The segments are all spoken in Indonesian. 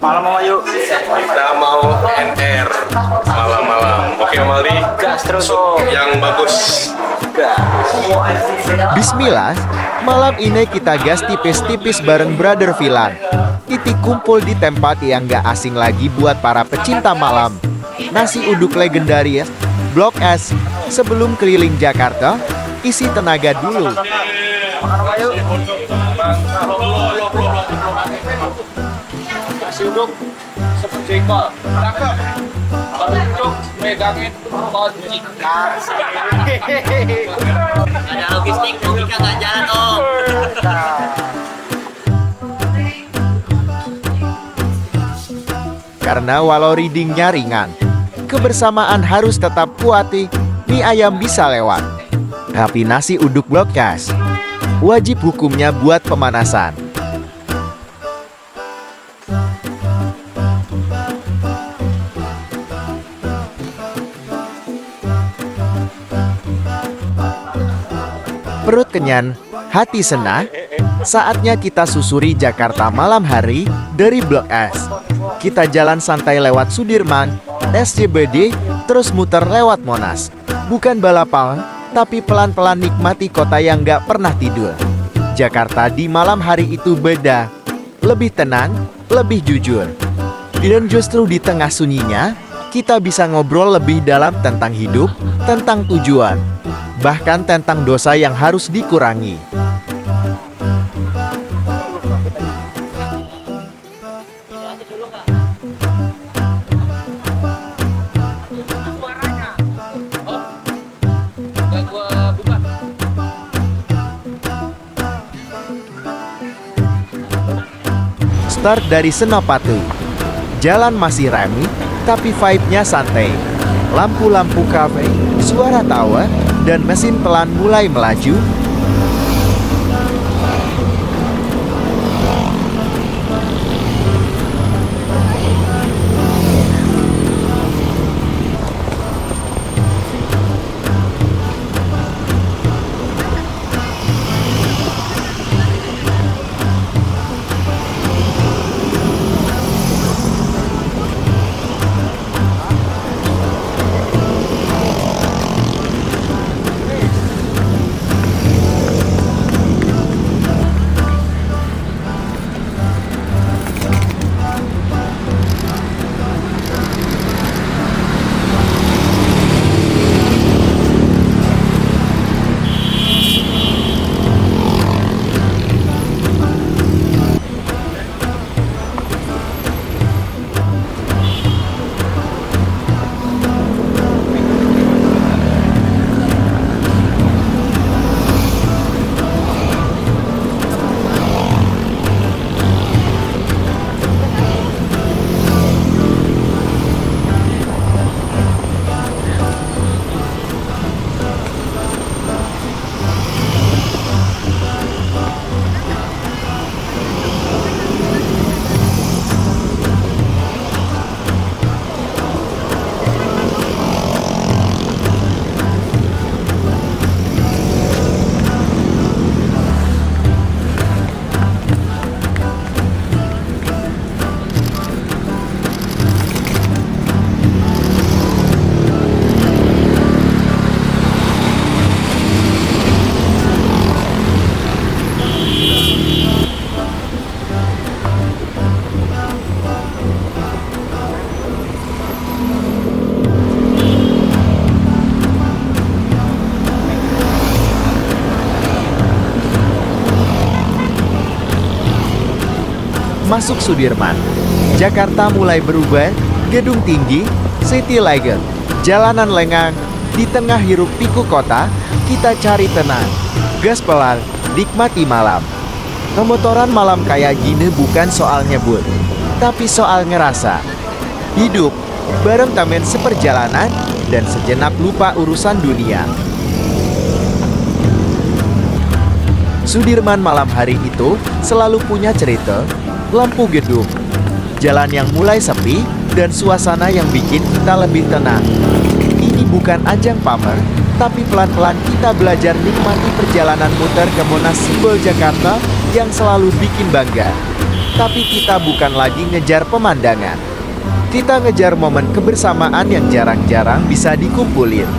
Malam mau yuk. Kita mau NR malam-malam. Oke Maldi, Gas terus. yang bagus. Bismillah, malam ini kita gas tipis-tipis bareng Brother Vilan. Titik kumpul di tempat yang gak asing lagi buat para pecinta malam. Nasi uduk legendaris, Blok S. Sebelum keliling Jakarta, isi tenaga dulu. Makan yuk. Nasi uduk seperti jengkol. Cakep. Kalau uduk megangin kunci. Ada logistik, logika nggak jalan om. Karena walau readingnya ringan, kebersamaan harus tetap kuati, mie ayam bisa lewat. Tapi nasi uduk Blokcast, wajib hukumnya buat pemanasan. Perut kenyang, hati senang, saatnya kita susuri Jakarta malam hari dari Blok S. Kita jalan santai lewat Sudirman, SCBD, terus muter lewat Monas. Bukan balapan, tapi pelan-pelan nikmati kota yang gak pernah tidur. Jakarta di malam hari itu beda, lebih tenang, lebih jujur. Dan justru di tengah sunyinya, kita bisa ngobrol lebih dalam tentang hidup, tentang tujuan, bahkan tentang dosa yang harus dikurangi. Start dari Senopati. Jalan masih rame, tapi vibe-nya santai. Lampu-lampu kafe, suara tawa, dan mesin pelan mulai melaju. Masuk Sudirman, Jakarta mulai berubah, gedung tinggi, city legend, jalanan lengang, di tengah hiruk pikuk kota, kita cari tenang, gas pelan, nikmati malam. Pemotoran malam kayak gini bukan soal nyebut, tapi soal ngerasa. Hidup, bareng temen seperjalanan, dan sejenak lupa urusan dunia. Sudirman malam hari itu selalu punya cerita, lampu gedung, jalan yang mulai sepi, dan suasana yang bikin kita lebih tenang. Ini bukan ajang pamer, tapi pelan-pelan kita belajar nikmati perjalanan muter ke Monas Simbol Jakarta yang selalu bikin bangga. Tapi kita bukan lagi ngejar pemandangan. Kita ngejar momen kebersamaan yang jarang-jarang bisa dikumpulin.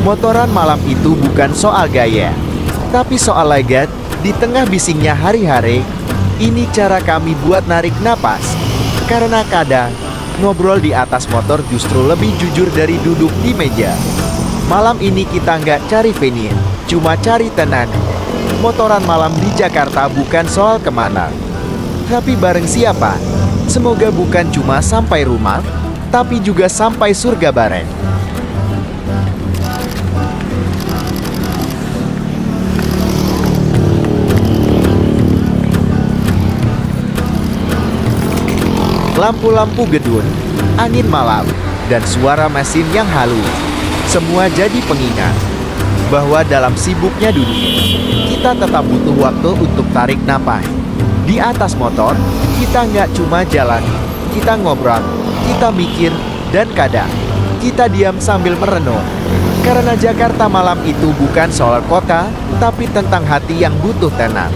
Motoran malam itu bukan soal gaya, tapi soal legat di tengah bisingnya hari-hari. Ini cara kami buat narik napas. Karena kadang, ngobrol di atas motor justru lebih jujur dari duduk di meja. Malam ini kita nggak cari venue, cuma cari tenang. Motoran malam di Jakarta bukan soal kemana, tapi bareng siapa. Semoga bukan cuma sampai rumah, tapi juga sampai surga bareng. Lampu-lampu gedung, angin malam, dan suara mesin yang halus. Semua jadi pengingat bahwa dalam sibuknya dunia, kita tetap butuh waktu untuk tarik napas. Di atas motor, kita nggak cuma jalan, kita ngobrol, kita mikir, dan kadang kita diam sambil merenung. Karena Jakarta malam itu bukan soal kota, tapi tentang hati yang butuh tenang.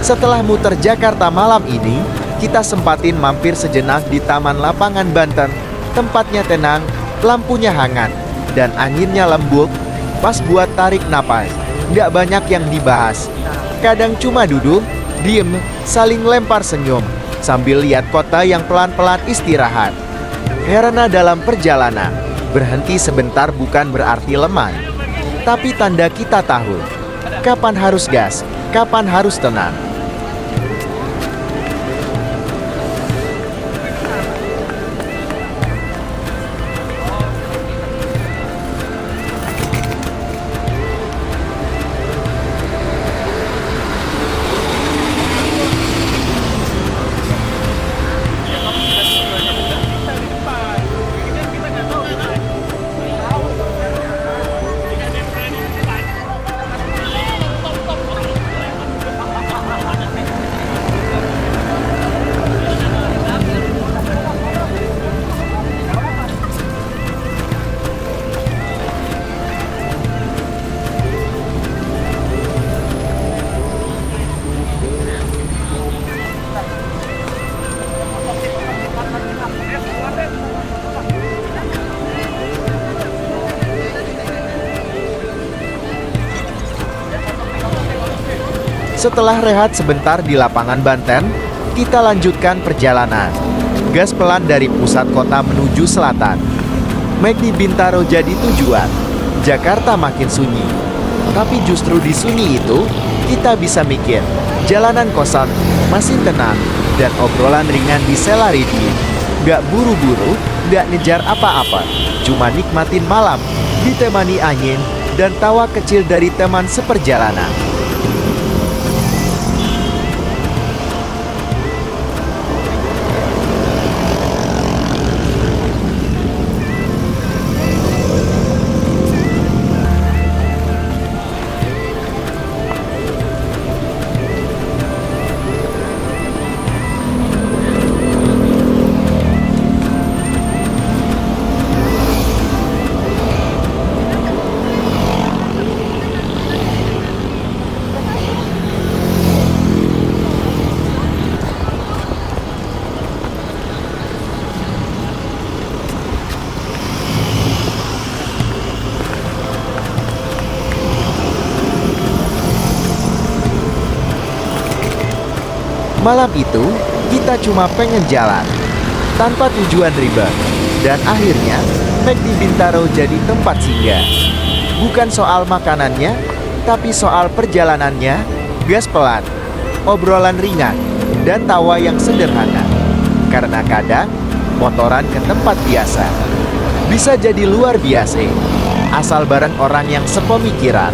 Setelah muter Jakarta malam ini, kita sempatin mampir sejenak di Taman Lapangan Banten. Tempatnya tenang, lampunya hangat, dan anginnya lembut, pas buat tarik napas. Nggak banyak yang dibahas. Kadang cuma duduk, diem, saling lempar senyum, sambil lihat kota yang pelan-pelan istirahat. Karena dalam perjalanan, berhenti sebentar bukan berarti lemah, tapi tanda kita tahu kapan harus gas, kapan harus tenang. Setelah rehat sebentar di lapangan Banten, kita lanjutkan perjalanan. Gas pelan dari pusat kota menuju selatan. McD Bintaro jadi tujuan. Jakarta makin sunyi. Tapi justru di sunyi itu, kita bisa mikir. Jalanan kosan, masih tenang, dan obrolan ringan di sela radio. Gak buru-buru, gak ngejar apa-apa. Cuma nikmatin malam, ditemani angin, dan tawa kecil dari teman seperjalanan. Malam itu, kita cuma pengen jalan, tanpa tujuan ribet. Dan akhirnya, McD Bintaro jadi tempat singgah. Bukan soal makanannya, tapi soal perjalanannya, gas pelan, obrolan ringan, dan tawa yang sederhana. Karena kadang, motoran ke tempat biasa bisa jadi luar biasa, asal bareng orang yang sepemikiran.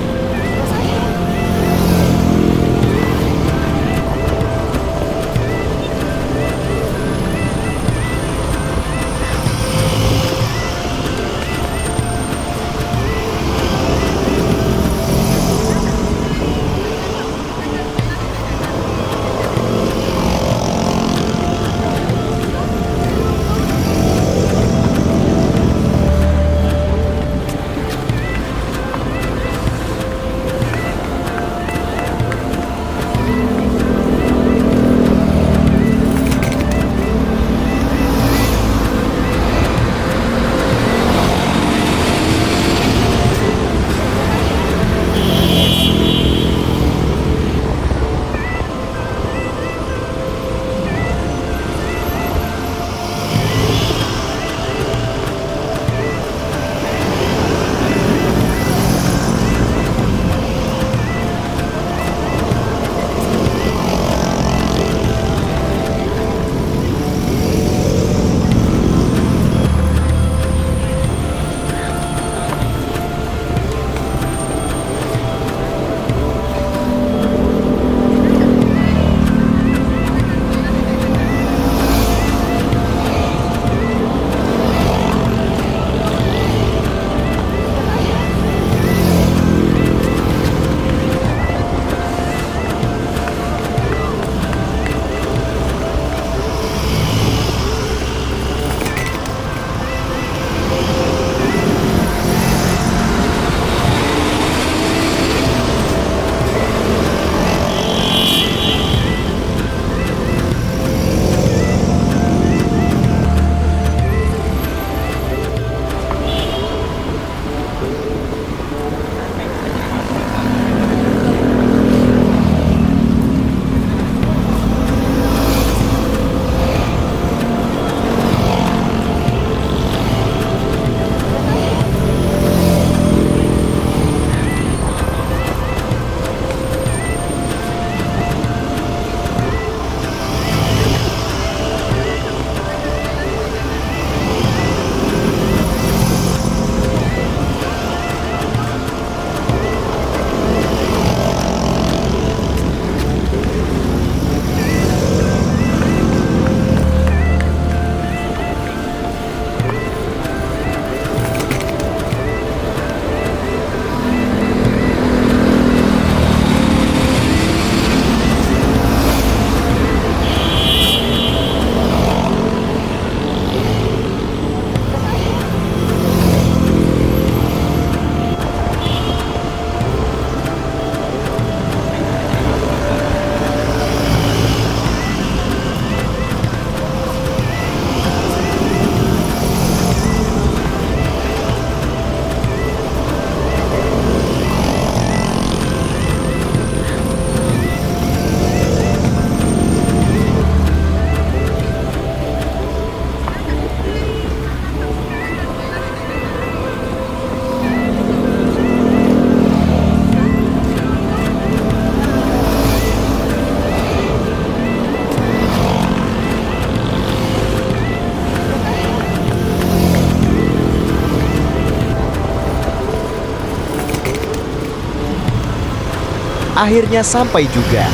Akhirnya sampai juga.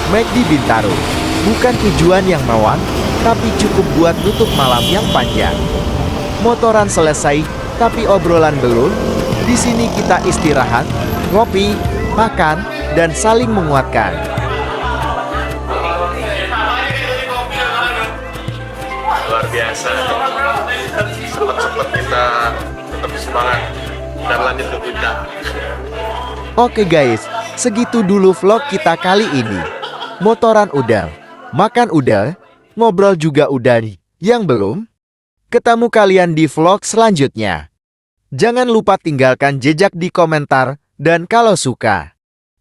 McD Bintaro, bukan tujuan yang mewah, tapi cukup buat nutup malam yang panjang. Motoran selesai, tapi obrolan belum. Di sini kita istirahat, ngopi, makan, dan saling menguatkan. Luar biasa. Sempet-sempet kita tetap semangat dan lanjut ke puncak. Oke guys, segitu dulu vlog kita kali ini. Motoran udah, makan udah, ngobrol juga udah nih. Yang belum? Ketemu kalian di vlog selanjutnya. Jangan lupa tinggalkan jejak di komentar, dan kalau suka,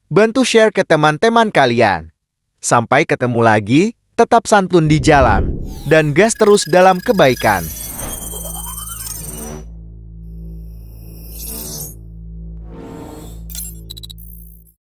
bantu share ke teman-teman kalian. Sampai ketemu lagi, tetap santun di jalan, dan gas terus dalam kebaikan.